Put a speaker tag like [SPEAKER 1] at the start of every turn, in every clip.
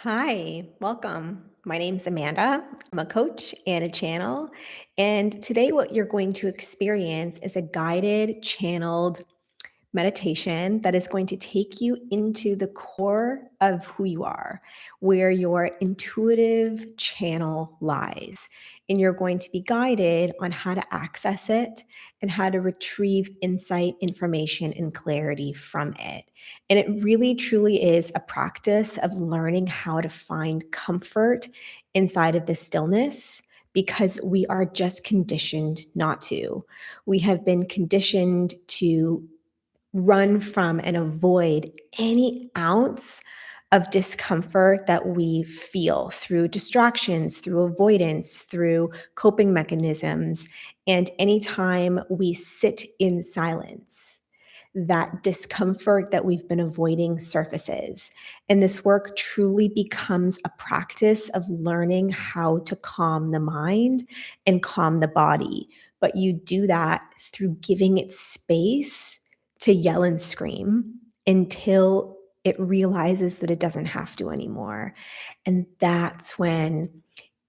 [SPEAKER 1] Hi, welcome. My name's Amanda. I'm a coach and a channel. And today, what you're going to experience is a guided, channeled meditation that is going to take you into the core of who you are, where your intuitive channel lies. And you're going to be guided on how to access it and how to retrieve insight, information, and clarity from it. And it really, truly is a practice of learning how to find comfort inside of the stillness because we are just conditioned not to. We have been conditioned to run from and avoid any ounce of discomfort that we feel through distractions, through avoidance, through coping mechanisms. And anytime we sit in silence, that discomfort that we've been avoiding surfaces. And this work truly becomes a practice of learning how to calm the mind and calm the body. But you do that through giving it space to yell and scream until it realizes that it doesn't have to anymore. And that's when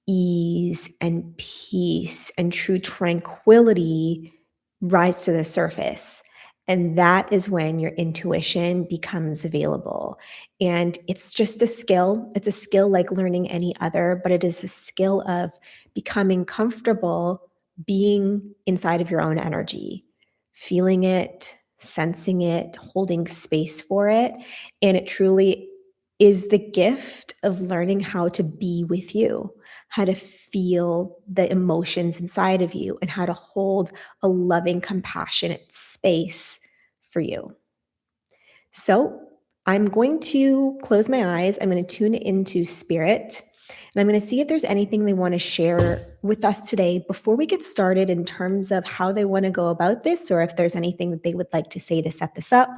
[SPEAKER 1] ease and peace and true tranquility rise to the surface. And that is when your intuition becomes available. And it's just a skill. It's a skill like learning any other, but it is a skill of becoming comfortable being inside of your own energy, feeling it, sensing it, holding space for it. And it truly is the gift of learning how to be with you, how to feel the emotions inside of you, and how to hold a loving, compassionate space for you. So I'm going to close my eyes. I'm going to tune into spirit. And I'm going to see if there's anything they want to share with us today before we get started in terms of how they want to go about this, or if there's anything that they would like to say to set this up.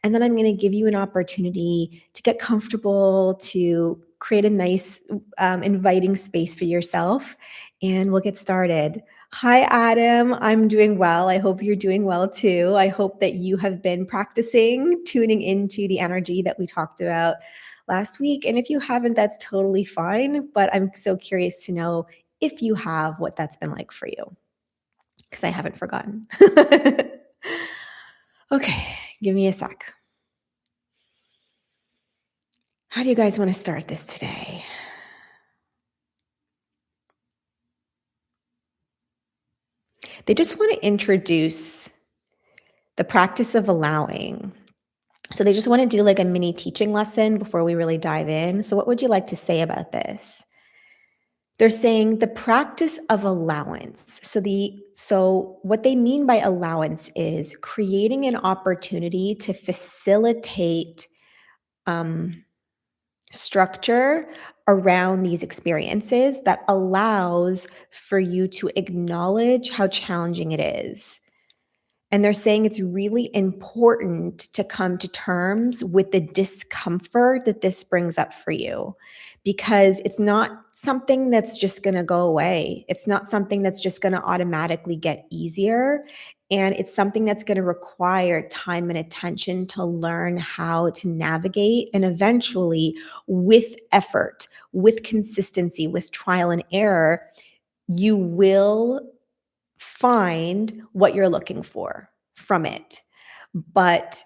[SPEAKER 1] And then I'm going to give you an opportunity to get comfortable, to create a nice, inviting space for yourself. And we'll get started. Hi, Adam. I'm doing well. I hope you're doing well too. I hope that you have been practicing tuning into the energy that we talked about last week. And if you haven't, that's totally fine. But I'm so curious to know if you have, what that's been like for you, because I haven't forgotten. Okay, give me a sec. How do you guys want to start this today? They just want to introduce the practice of allowing. So they just want to do like a mini teaching lesson before we really dive in. So, what would you like to say about this? They're saying the practice of allowance. So what they mean by allowance is creating an opportunity to facilitate um, structure around these experiences that allows for you to acknowledge how challenging it is. And they're saying it's really important to come to terms with the discomfort that this brings up for you, because it's not something that's just going to go away. It's not something that's just going to automatically get easier. And it's something that's going to require time and attention to learn how to navigate. And eventually, with effort, with consistency, with trial and error, you will find what you're looking for from it. But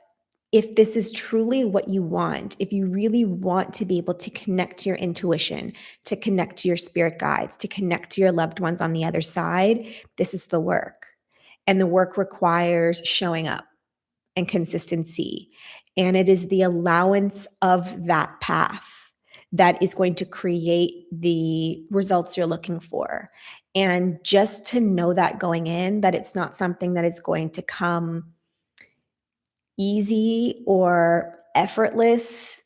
[SPEAKER 1] if this is truly what you want, if you really want to be able to connect to your intuition, to connect to your spirit guides, to connect to your loved ones on the other side, this is the work. And the work requires showing up and consistency. And it is the allowance of that path that is going to create the results you're looking for. And just to know that going in, that it's not something that is going to come easy or effortless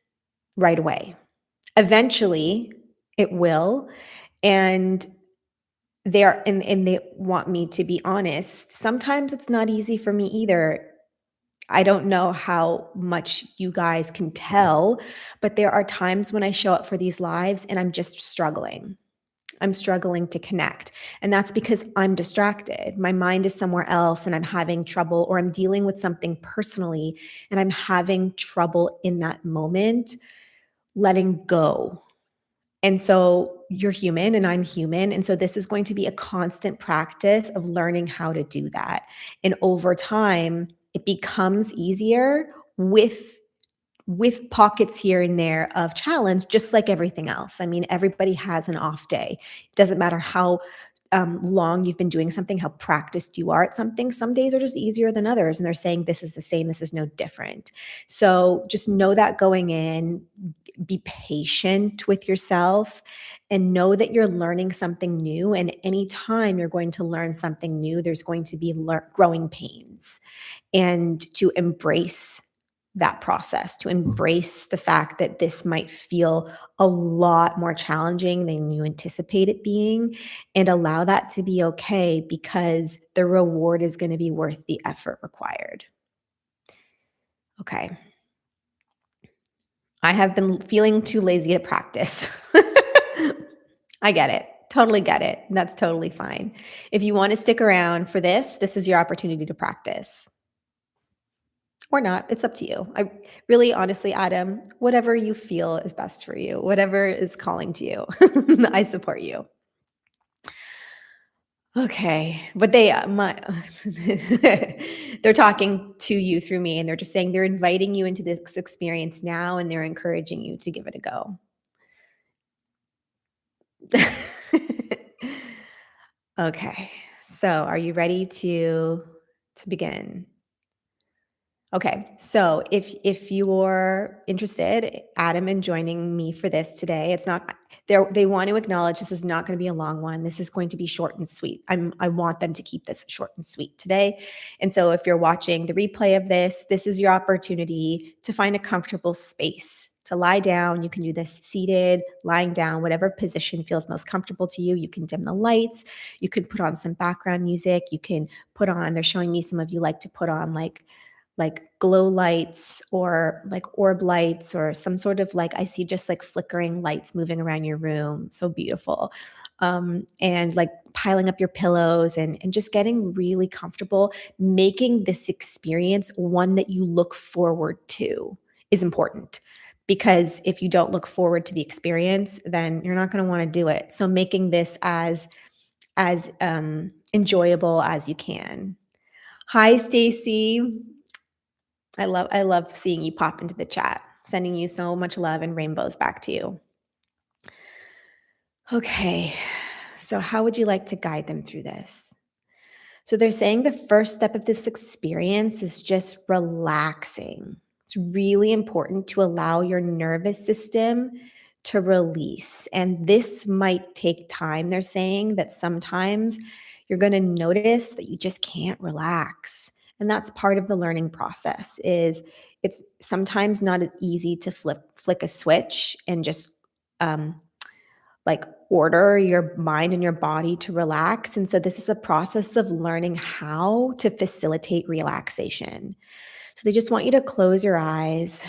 [SPEAKER 1] right away. Eventually, it will. And and they want me to be honest. Sometimes it's not easy for me either. I don't know how much you guys can tell, but there are times when I show up for these lives and I'm just struggling. I'm struggling to connect. And that's because I'm distracted. My mind is somewhere else and I'm having trouble, or I'm dealing with something personally and I'm having trouble in that moment letting go And so you're human and I'm human. And so this is going to be a constant practice of learning how to do that. And over time, it becomes easier with pockets here and there of challenge, just like everything else. I mean, everybody has an off day. It doesn't matter how long you've been doing something, how practiced you are at something. Some days are just easier than others. And they're saying this is the same, this is no different. So just know that going in, be patient with yourself and know that you're learning something new. And anytime you're going to learn something new, there's going to be growing pains, and to embrace that process, to embrace the fact that this might feel a lot more challenging than you anticipate it being, and allow that to be okay because the reward is going to be worth the effort required. Okay. I have been feeling too lazy to practice. I get it. Totally get it. That's totally fine. If you want to stick around for this is your opportunity to practice. Or not, it's up to you. I really, honestly, Adam, whatever you feel is best for you, whatever is calling to you, I support you. Okay, but they're talking to you through me, and they're just saying they're inviting you into this experience now, and they're encouraging you to give it a go. Okay, so are you ready to begin? Okay, so if you're interested, Adam, in joining me for this today, it's not they want to acknowledge this is not going to be a long one. This is going to be short and sweet. I want them to keep this short and sweet today. And so if you're watching the replay of this is your opportunity to find a comfortable space to lie down. You can do this seated, lying down, whatever position feels most comfortable to you. You can dim the lights. You can put on some background music. You can put on, they're showing me some of you like to put on like glow lights or like orb lights or some sort of like, I see just like flickering lights moving around your room. So beautiful. And like piling up your pillows and just getting really comfortable, making this experience one that you look forward to is important. Because if you don't look forward to the experience, then you're not going to want to do it. So making this as enjoyable as you can. Hi, Stacy. I love seeing you pop into the chat. Sending you so much love and rainbows back to you. Okay. So how would you like to guide them through this? So they're saying the first step of this experience is just relaxing. It's really important to allow your nervous system to release. And this might take time. They're saying that sometimes you're going to notice that you just can't relax. And that's part of the learning process. Is it's sometimes not as easy to flick a switch and just like order your mind and your body to relax. And so this is a process of learning how to facilitate relaxation. So they just want you to close your eyes.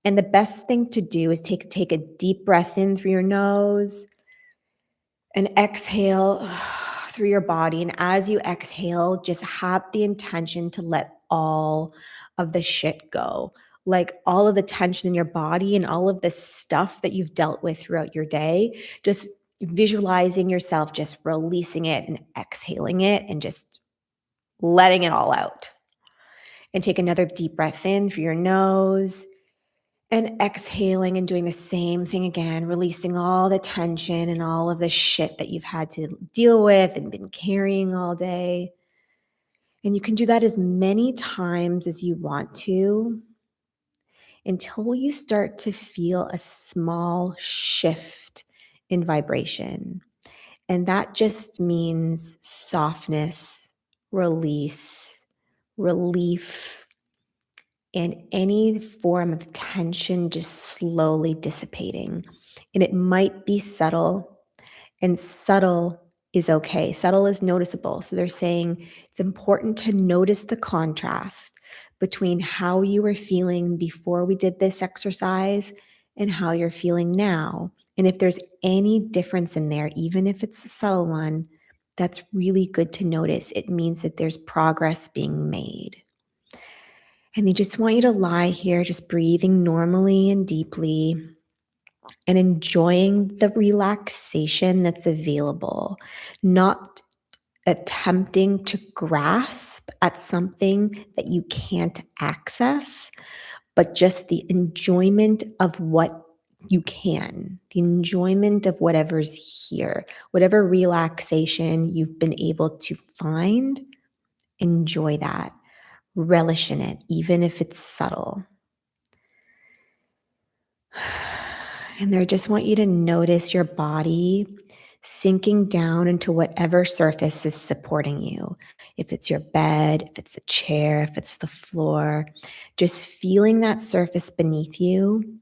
[SPEAKER 1] And the best thing to do is take a deep breath in through your nose and exhale through your body. And as you exhale, just have the intention to let all of the shit go. Like all of the tension in your body and all of the stuff that you've dealt with throughout your day, just visualizing yourself just releasing it and exhaling it and just letting it all out. And take another deep breath in through your nose and exhaling and doing the same thing again, releasing all the tension and all of the shit that you've had to deal with and been carrying all day. And you can do that as many times as you want to until you start to feel a small shift in vibration. And that just means softness, release, relief, and any form of tension just slowly dissipating. And it might be subtle, and subtle is okay. Subtle is noticeable. So they're saying it's important to notice the contrast between how you were feeling before we did this exercise and how you're feeling now. And if there's any difference in there, even if it's a subtle one, that's really good to notice. It means that there's progress being made. And they just want you to lie here, just breathing normally and deeply. and enjoying the relaxation that's available, not attempting to grasp at something that you can't access, but just the enjoyment of what you can, the enjoyment of whatever's here, whatever relaxation you've been able to find, enjoy that, relish in it, even if it's subtle. And I just want you to notice your body sinking down into whatever surface is supporting you. If it's your bed, if it's a chair, if it's the floor, just feeling that surface beneath you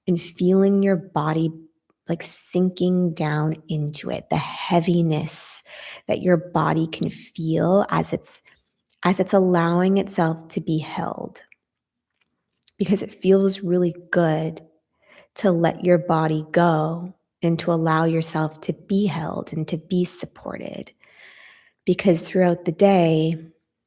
[SPEAKER 1] and feeling your body like sinking down into it, the heaviness that your body can feel as it's allowing itself to be held, because it feels really good to let your body go and to allow yourself to be held and to be supported. Because throughout the day,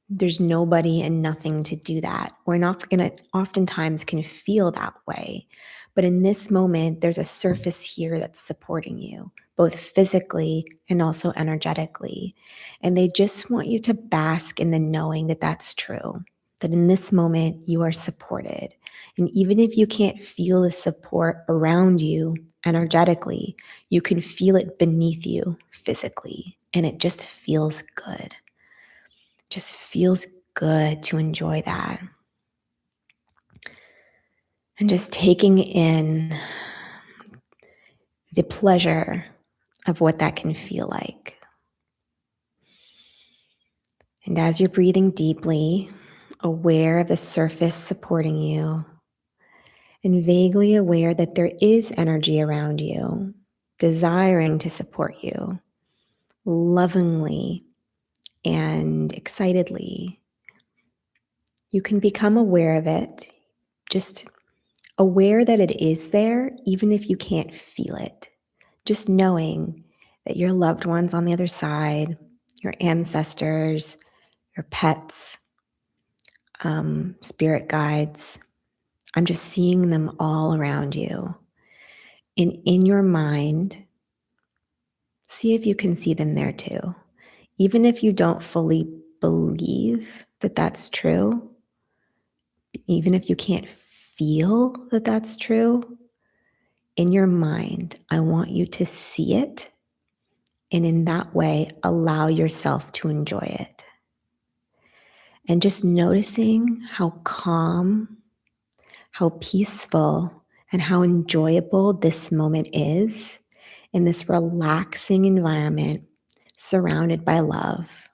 [SPEAKER 1] there's nobody and nothing to do that. We're not going to, oftentimes can feel that way. But in this moment, there's a surface here that's supporting you, both physically and also energetically. And they just want you to bask in the knowing that that's true, that in this moment, you are supported. And even if you can't feel the support around you energetically, you can feel it beneath you physically. And it just feels good. Just feels good to enjoy that. And just taking in the pleasure of what that can feel like. And as you're breathing deeply, aware of the surface supporting you, and vaguely aware that there is energy around you, desiring to support you, lovingly and excitedly, you can become aware of it, just aware that it is there, even if you can't feel it. Just knowing that your loved ones on the other side, your ancestors, your pets, spirit guides, I'm just seeing them all around you. And in your mind, see if you can see them there too. Even if you don't fully believe that that's true, even if you can't feel that that's true, in your mind, I want you to see it, and in that way, allow yourself to enjoy it. And just noticing how calm, how peaceful, and how enjoyable this moment is in this relaxing environment surrounded by love.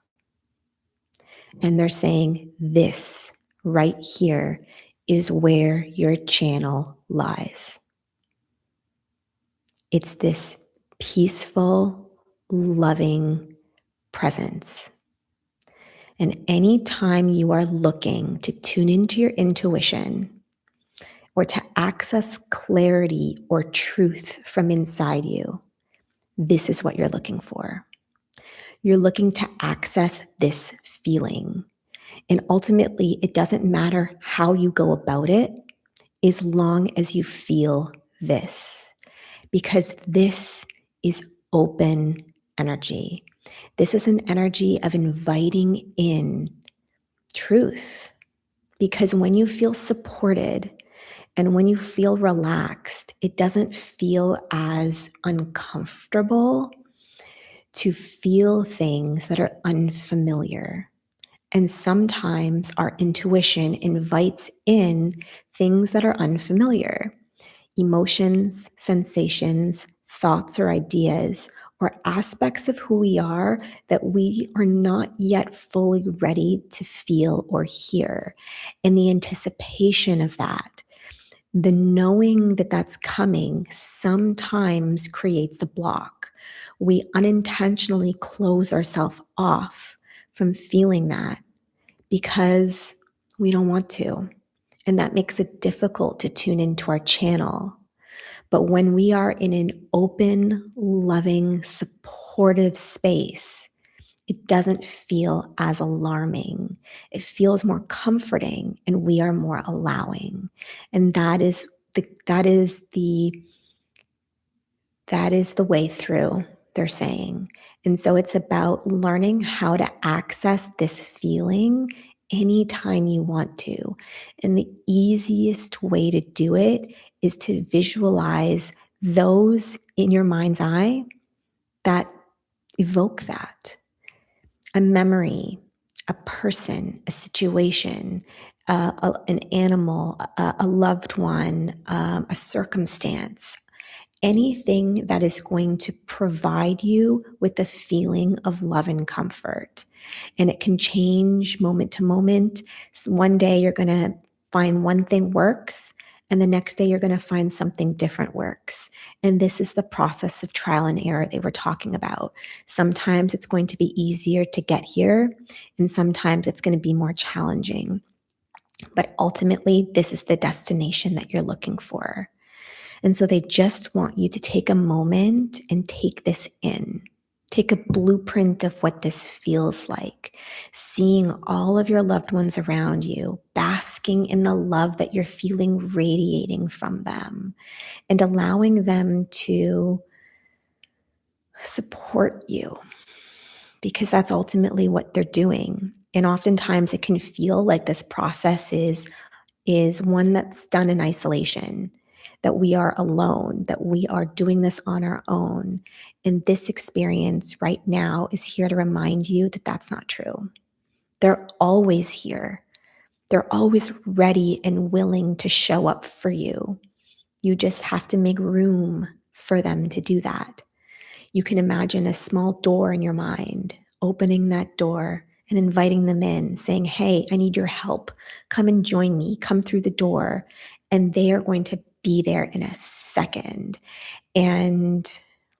[SPEAKER 1] And they're saying, this right here is where your channel lies. It's this peaceful, loving presence. And anytime you are looking to tune into your intuition or to access clarity or truth from inside you, this is what you're looking for. You're looking to access this feeling. And ultimately, it doesn't matter how you go about it as long as you feel this, because this is open energy. This is an energy of inviting in truth, because when you feel supported and when you feel relaxed, it doesn't feel as uncomfortable to feel things that are unfamiliar. And sometimes our intuition invites in things that are unfamiliar, emotions, sensations, thoughts, or ideas, or aspects of who we are that we are not yet fully ready to feel or hear. And the anticipation of that, the knowing that that's coming, sometimes creates a block. We unintentionally close ourselves off from feeling that because we don't want to. And that makes it difficult to tune into our channel. But when we are in an open, loving, supportive space, it doesn't feel as alarming. It feels more comforting, and we are more allowing. And that is the That is the way through, they're saying. And so it's about learning how to access this feeling anytime you want to. And the easiest way to do it is to visualize those in your mind's eye that evoke that, a memory, a person, a situation, an animal, a loved one, a circumstance, anything that is going to provide you with a feeling of love and comfort. And it can change moment to moment. So one day you're going to find one thing works, and the next day you're going to find something different works. And this is the process of trial and error they were talking about. Sometimes it's going to be easier to get here, and sometimes it's going to be more challenging. But ultimately, this is the destination that you're looking for. And so they just want you to take a moment and take this in. Take a blueprint of what this feels like, seeing all of your loved ones around you, basking in the love that you're feeling radiating from them, and allowing them to support you, because that's ultimately what they're doing. And oftentimes it can feel like this process is one that's done in isolation, that we are alone, that we are doing this on our own. And this experience right now is here to remind you that that's not true. They're always here. They're always ready and willing to show up for you. You just have to make room for them to do that. You can imagine a small door in your mind, opening that door and inviting them in, saying, "Hey, I need your help. Come and join me. Come through the door." And they are going to be there in a second. And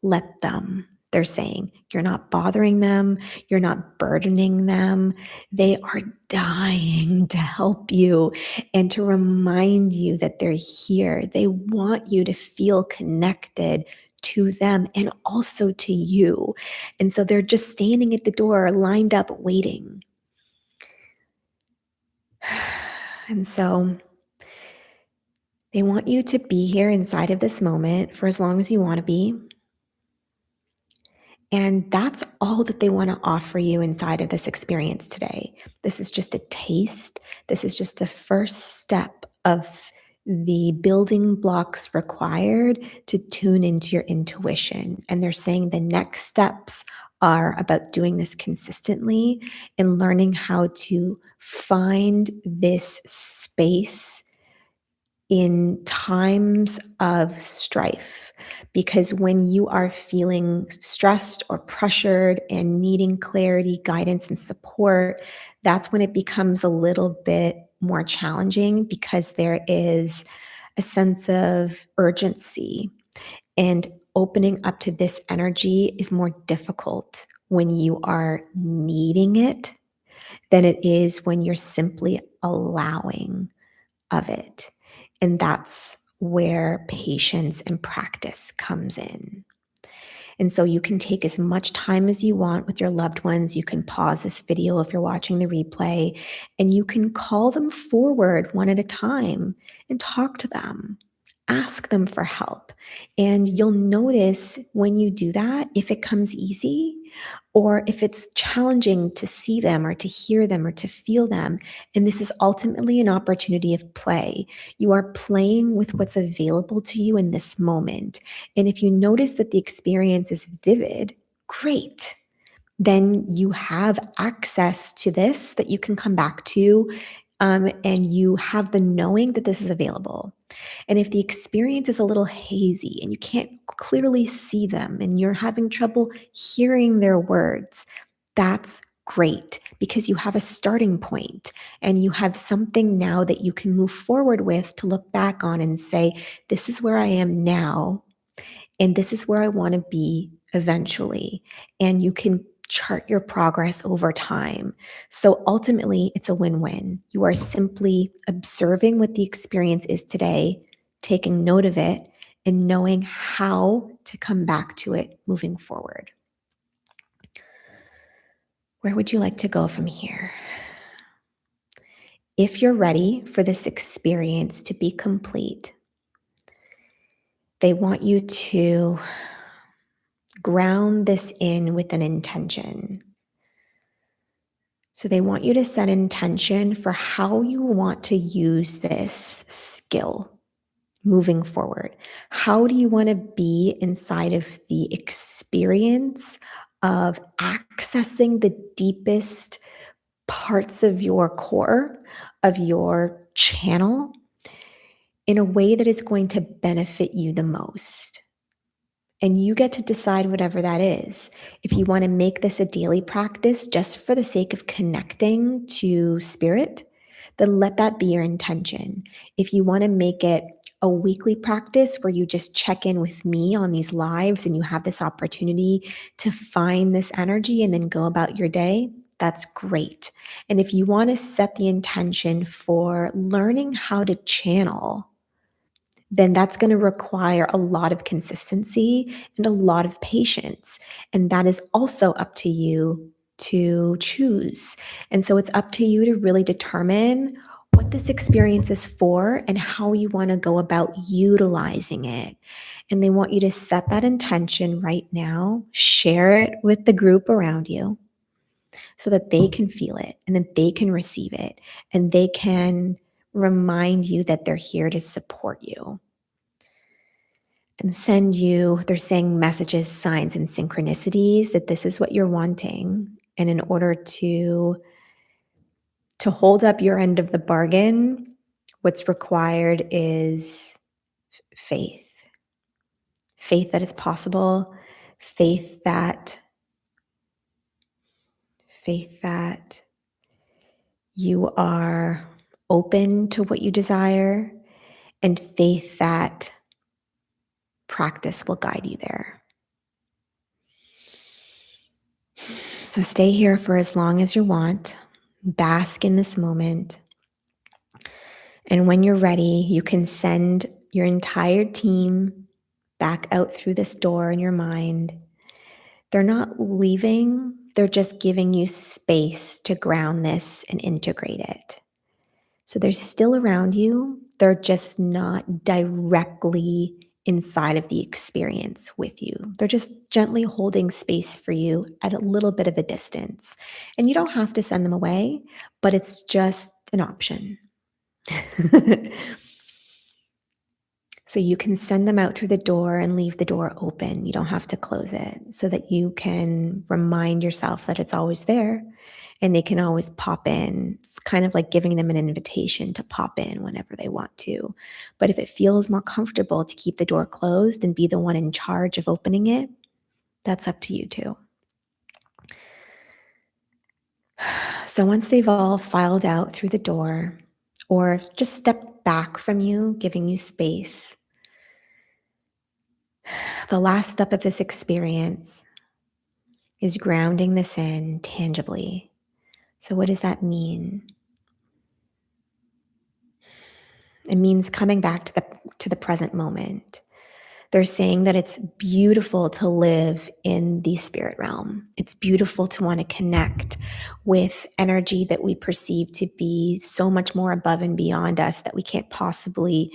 [SPEAKER 1] let them. They're saying, you're not bothering them, you're not burdening them. They are dying to help you and to remind you that they're here. They want you to feel connected to them and also to you. And so they're just standing at the door, lined up, waiting. And so they want you to be here inside of this moment for as long as you want to be. And that's all that they want to offer you inside of this experience today. This is just a taste. This is just the first step of the building blocks required to tune into your intuition. And they're saying the next steps are about doing this consistently and learning how to find this space in times of strife. Because when you are feeling stressed or pressured and needing clarity, guidance, and support, that's when it becomes a little bit more challenging because there is a sense of urgency. And opening up to this energy is more difficult when you are needing it than it is when you're simply allowing of it. And that's where patience and practice comes in. And so you can take as much time as you want with your loved ones. You can pause this video if you're watching the replay, and you can call them forward one at a time and talk to them. Ask them for help. And you'll notice when you do that, if it comes easy or if it's challenging to see them or to hear them or to feel them. And this is ultimately an opportunity of play. You are playing with what's available to you in this moment. And if you notice that the experience is vivid, great. Then you have access to this that you can come back to, and you have the knowing that this is available. And if the experience is a little hazy and you can't clearly see them and you're having trouble hearing their words, that's great because you have a starting point and you have something now that you can move forward with to look back on and say, this is where I am now, and this is where I want to be eventually. And you can chart your progress over time. So ultimately, it's a win win. You are simply observing what the experience is today, taking note of it, and knowing how to come back to it moving forward. Where would you like to go from here? If you're ready for this experience to be complete, they want you to Ground this in with an intention. So they want you to set intention for how you want to use this skill moving forward. How do you want to be inside of the experience of accessing the deepest parts of your core, of your channel, in a way that is going to benefit you the most? And you get to decide whatever that is. If you want to make this a daily practice just for the sake of connecting to spirit, then let that be your intention. If you want to make it a weekly practice where you just check in with me on these lives and you have this opportunity to find this energy and then go about your day, that's great. And if you want to set the intention for learning how to channel, then that's going to require a lot of consistency and a lot of patience. And that is also up to you to choose. And so it's up to you to really determine what this experience is for and how you want to go about utilizing it. And they want you to set that intention right now, share it with the group around you so that they can feel it and that they can receive it and they can remind you that they're here to support you and send you, they're saying messages, signs, and synchronicities that this is what you're wanting. And in order to hold up your end of the bargain, what's required is faith. Faith that it's possible, faith that faith that you are open to what you desire, and faith that practice will guide you there. So stay here for as long as you want. Bask in this moment. And when you're ready, you can send your entire team back out through this door in your mind. They're not leaving, they're just giving you space to ground this and integrate it. So they're still around you, they're just not directly inside of the experience with you. They're just gently holding space for you at a little bit of a distance. And you don't have to send them away, but it's just an option. So you can send them out through the door and leave the door open. You don't have to close it, so that you can remind yourself that it's always there and they can always pop in. It's kind of like giving them an invitation to pop in whenever they want to. But if it feels more comfortable to keep the door closed and be the one in charge of opening it, that's up to you too. So once they've all filed out through the door or just stepped back from you, giving you space, the last step of this experience is grounding this in tangibly. So what does that mean? It means coming back to the present moment. They're saying that it's beautiful to live in the spirit realm. It's beautiful to want to connect with energy that we perceive to be so much more above and beyond us that we can't possibly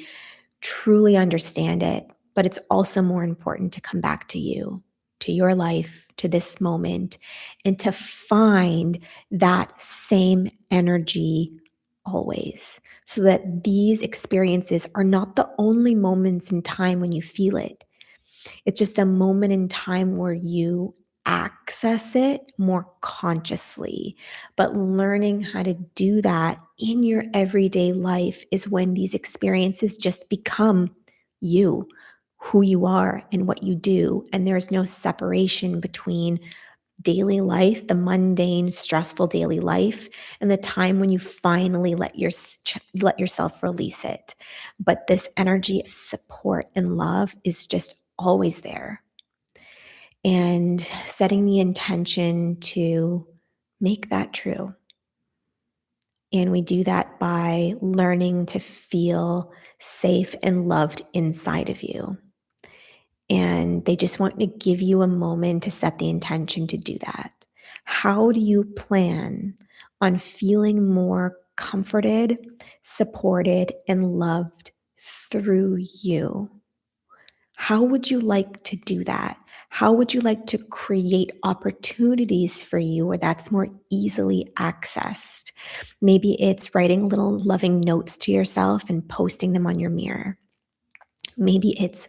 [SPEAKER 1] truly understand it. But it's also more important to come back to you, to your life, to this moment, and to find that same energy always, so that these experiences are not the only moments in time when you feel it. It's just a moment in time where you access it more consciously. But learning how to do that in your everyday life is when these experiences just become you, who you are, and what you do. And there's no separation between daily life, the mundane, stressful daily life, and the time when you finally let yourself release it. But this energy of support and love is just always there. And setting the intention to make that true. And we do that by learning to feel safe and loved inside of you. And they just want to give you a moment to set the intention to do that. How do you plan on feeling more comforted, supported, and loved through you? How would you like to do that? How would you like to create opportunities for you where that's more easily accessed? Maybe it's writing little loving notes to yourself and posting them on your mirror. Maybe it's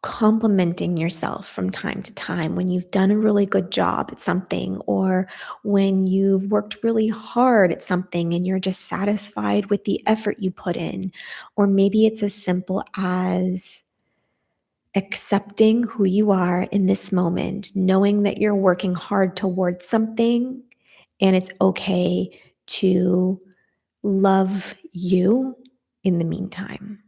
[SPEAKER 1] complimenting yourself from time to time when you've done a really good job at something, or when you've worked really hard at something and you're just satisfied with the effort you put in. Or maybe it's as simple as accepting who you are in this moment, knowing that you're working hard towards something, and it's okay to love you in the meantime.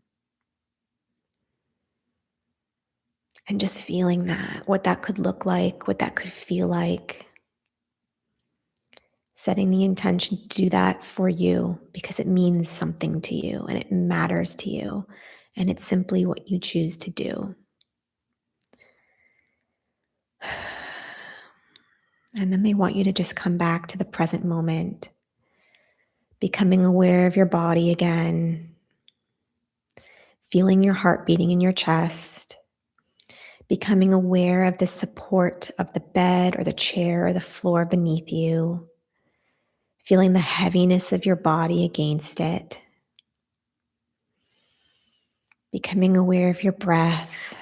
[SPEAKER 1] And just feeling that, what that could look like, what that could feel like, setting the intention to do that for you because it means something to you and it matters to you. And it's simply what you choose to do. And then they want you to just come back to the present moment, becoming aware of your body again, feeling your heart beating in your chest, becoming aware of the support of the bed or the chair or the floor beneath you, feeling the heaviness of your body against it, becoming aware of your breath,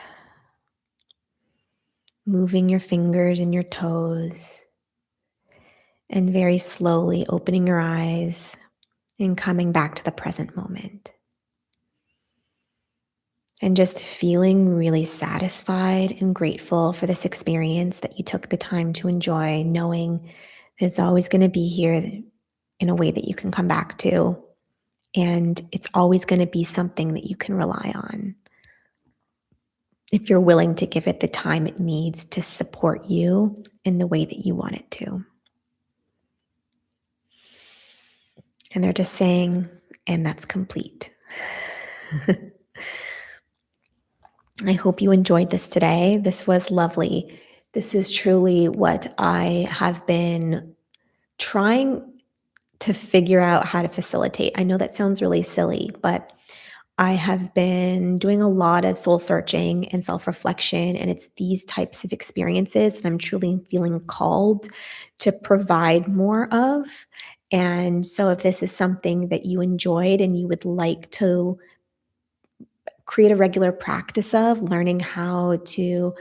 [SPEAKER 1] moving your fingers and your toes, and very slowly opening your eyes and coming back to the present moment. And just feeling really satisfied and grateful for this experience that you took the time to enjoy, knowing that it's always going to be here in a way that you can come back to. And it's always going to be something that you can rely on if you're willing to give it the time it needs to support you in the way that you want it to. And they're just saying, and that's complete. I hope you enjoyed this today. This was lovely. This is truly what I have been trying to figure out how to facilitate. I know that sounds really silly, but I have been doing a lot of soul searching and self reflection, and it's these types of experiences that I'm truly feeling called to provide more of. And so, if this is something that you enjoyed and you would like to create a regular practice of learning how to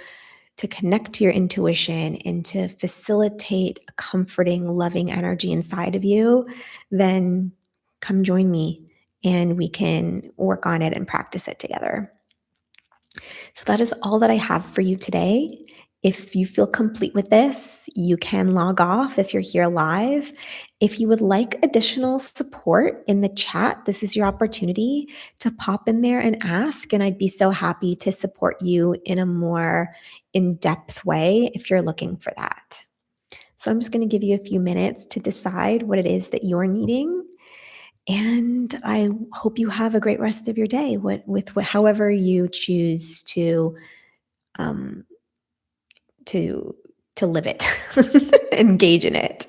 [SPEAKER 1] connect to your intuition and to facilitate a comforting, loving energy inside of you, then come join me and we can work on it and practice it together. So that is all that I have for you today. If you feel complete with this, you can log off if you're here live. If you would like additional support in the chat, this is your opportunity to pop in there and ask. And I'd be so happy to support you in a more in depth way if you're looking for that. So I'm just going to give you a few minutes to decide what it is that you're needing. And I hope you have a great rest of your day however you choose um, to to live it, engage in it.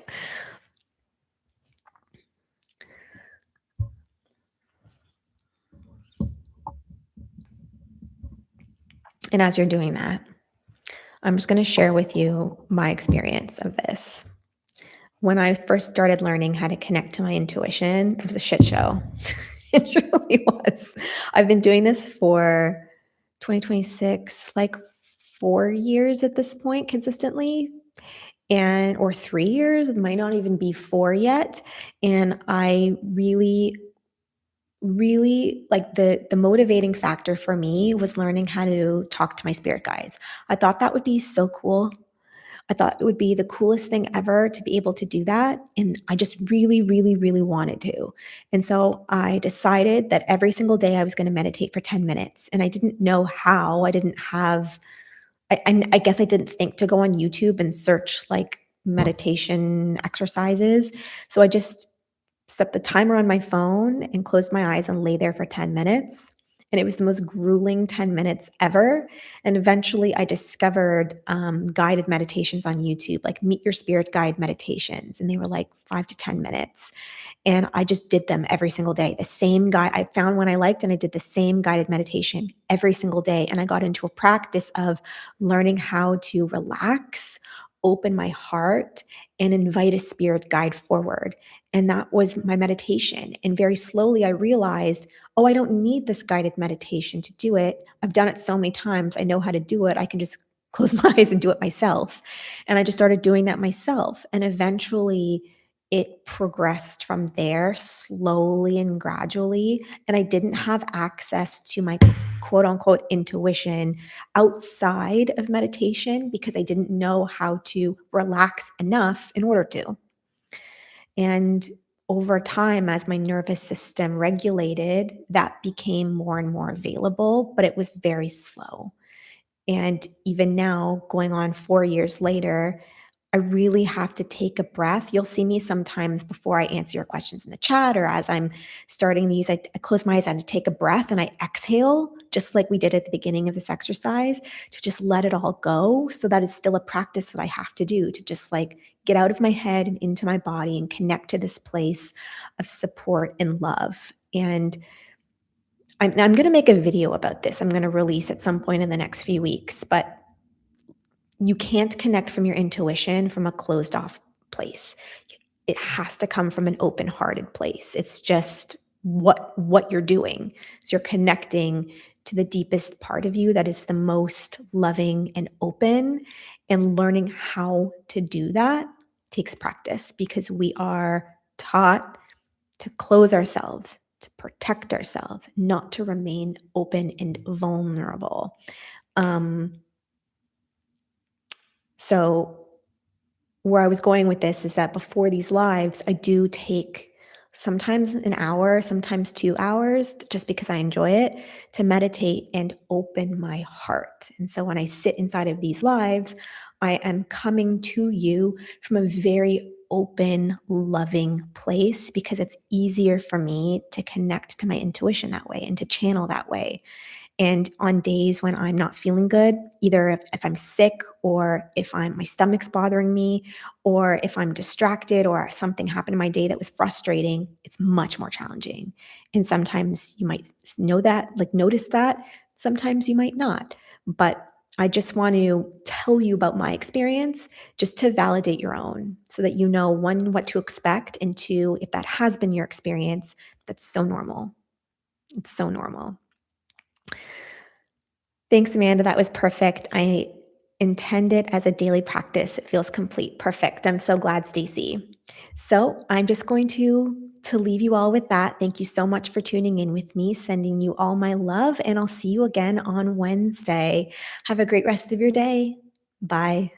[SPEAKER 1] And as you're doing that, I'm just going to share with you my experience of this. When I first started learning how to connect to my intuition, it was a shit show. It really was. I've been doing this for 2026, like 4 years at this point consistently, and or 3 years, it might not even be four yet. And I really like the motivating factor for me was learning how to talk to my spirit guides. I thought that would be so cool. I thought it would be the coolest thing ever to be able to do that. And I just really wanted to. And so I decided that every single day I was going to meditate for 10 minutes. And I didn't know how. I didn't have, I guess I didn't think to go on YouTube and search like meditation exercises. So I just set the timer on my phone and closed my eyes and lay there for 10 minutes. And it was the most grueling 10 minutes ever. And eventually I discovered guided meditations on YouTube, like Meet Your Spirit Guide meditations. And they were like 5 to 10 minutes. And I just did them every single day. The same guy, I found one I liked, and I did the same guided meditation every single day. And I got into a practice of learning how to relax, open my heart, and invite a spirit guide forward. And that was my meditation. And very slowly I realized, oh, I don't need this guided meditation to do it. I've done it so many times. I know how to do it. I can just close my eyes and do it myself. And I just started doing that myself. And eventually, it progressed from there slowly and gradually. And I didn't have access to my quote unquote intuition outside of meditation because I didn't know how to relax enough in order to. And over time, as my nervous system regulated, that became more and more available, but it was very slow. And even now, going on 4 years later, I really have to take a breath. You'll see me sometimes before I answer your questions in the chat or as I'm starting these, I close my eyes and I take a breath and I exhale, just like we did at the beginning of this exercise, to just let it all go. So that is still a practice that I have to do to just like get out of my head and into my body and connect to this place of support and love. And I'm going to make a video about this. I'm going to release at some point in the next few weeks, but you can't connect from your intuition from a closed off place. It has to come from an open-hearted place. It's just what you're doing. So you're connecting to the deepest part of you that is the most loving and open, and learning how to do that takes practice because we are taught to close ourselves, to protect ourselves, not to remain open and vulnerable. Um, so where I was going with this is that before these lives, I do take sometimes an hour, sometimes 2 hours, just because I enjoy it, to meditate and open my heart. And so when I sit inside of these lives, I am coming to you from a very open, loving place because it's easier for me to connect to my intuition that way and to channel that way. And on days when I'm not feeling good, either if I'm sick or if my stomach's bothering me, or if I'm distracted or something happened in my day that was frustrating, it's much more challenging. And sometimes you might know that, like notice that. Sometimes you might not. But I just want to tell you about my experience just to validate your own so that you know, one, what to expect, and two, if that has been your experience, that's so normal. It's so normal. Thanks, Amanda. That was perfect. I intend it as a daily practice. It feels complete. Perfect. I'm so glad, Stacy. So I'm just going to leave you all with that. Thank you so much for tuning in with me, sending you all my love, and I'll see you again on Wednesday. Have a great rest of your day. Bye.